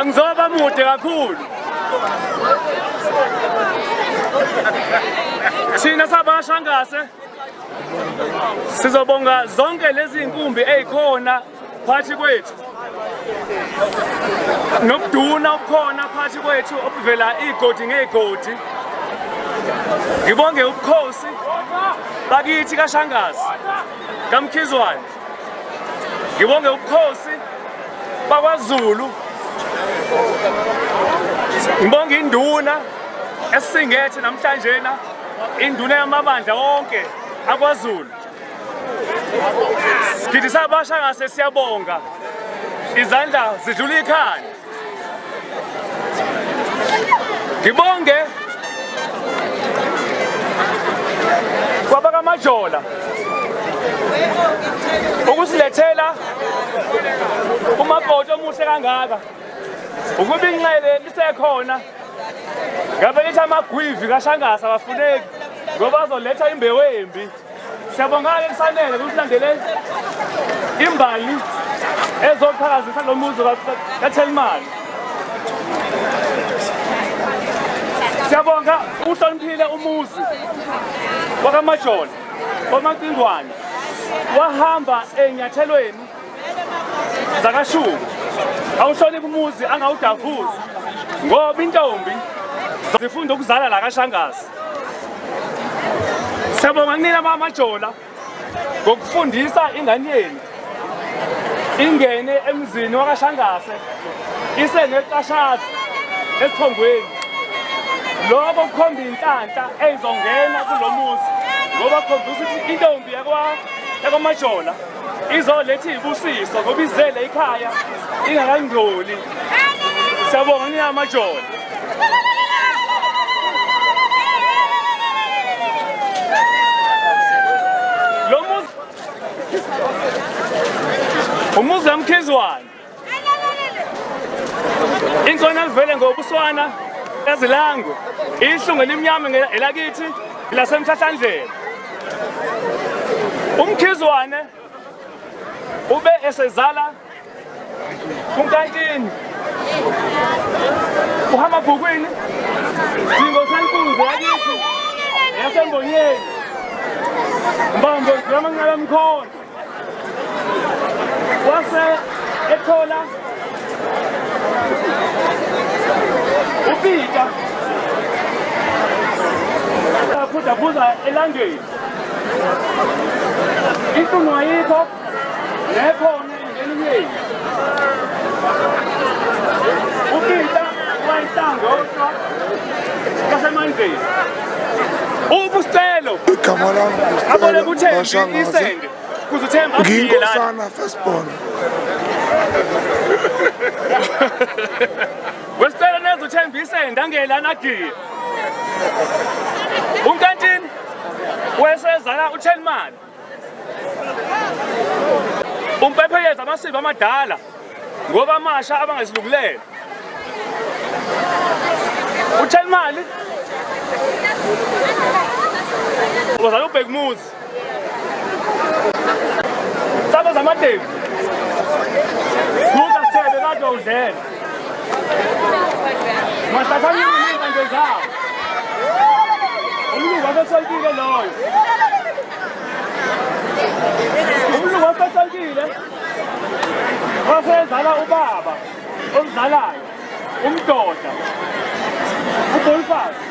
Angizoba mude kakhulu. Thina sabashangase sizobonga zonke lezi inkumbi ezikhona phakathi kwethu. Nokuduna obukhona phakathi kwethu obuvela igodi ngegodi. Ngibonge ubukhosi bakithi kaShangazi kaMkhizwane. Ngibonge ubukhosi bakwaZulu. Ngibonge induna esingethe namhlanje induna yamabandla wonke akwaZulu. Sithi sabashangase siyabonga. Izandla zidlula ikhanda. Ngibonge kwabakamajola ukusilethela umakoti omuhle kangaka. Ukuba inxele lisekhona ngabe lithi amagwivi kaShangazi abafuneki ngoba bazoletha imbewu embi. Siyabonga-ke kufanele ukuthi landele imbali ezoqhakazisa lo muzi kaThelmani. Siyabonga uhloniphile umuzi wakamajola oMaCingwane wahamba enyathelweni zakashuku. Awuhloniphe umuzi angawudavuzi ngoba intombi zifunda ukuzala la kaShangazi. Siyabonga kunina amajola ngokufundisa ingane yenu ingene emzini wakaShangazi iseneqashazi esithongweni. Lokho kukhomba inhlanhla ezongena kulomuzi ngoba khombisa ukuthi intombi yakwamajola izoletha izibusiso ngoba izele ekhaya ingakangcoli. Siyabonga nina amajola. Lo muzi umuzi kaMkhizwane inkona livele ngobuswana ezilangu ihlungu elimnyama elakithi lasemhlahlandlela. UMkhizwane ube esezala uNkantini uHamabhukwini ingosankunzi yakithi yaseMbonyeni Mbambo ngamancala mkhona wase ethola uPita aphudaphuza elangeni. Inhlungu ayikho nekhona engeninyeyi. uPita wayihlango kasemandleni. Ubusicelo igama lami abone kuThembi isende kuze uThembi afike la. Nginkosana firstborn. Wesicela neza uThembi isende angela nagiye. uNkantini wesezala uThelmani. Umphepheyeza amasiko amadala ngoba amasha abangasilungulela. uThelmani wazala uBhekumuzi. Saba zamadevu. Buka sithebe kade udlela. Masathathani izinto zawo. Umlungu wasesolkile loyo. Umlungu wasesolkile wasezala ubaba omzalayo umdoda uBoniface.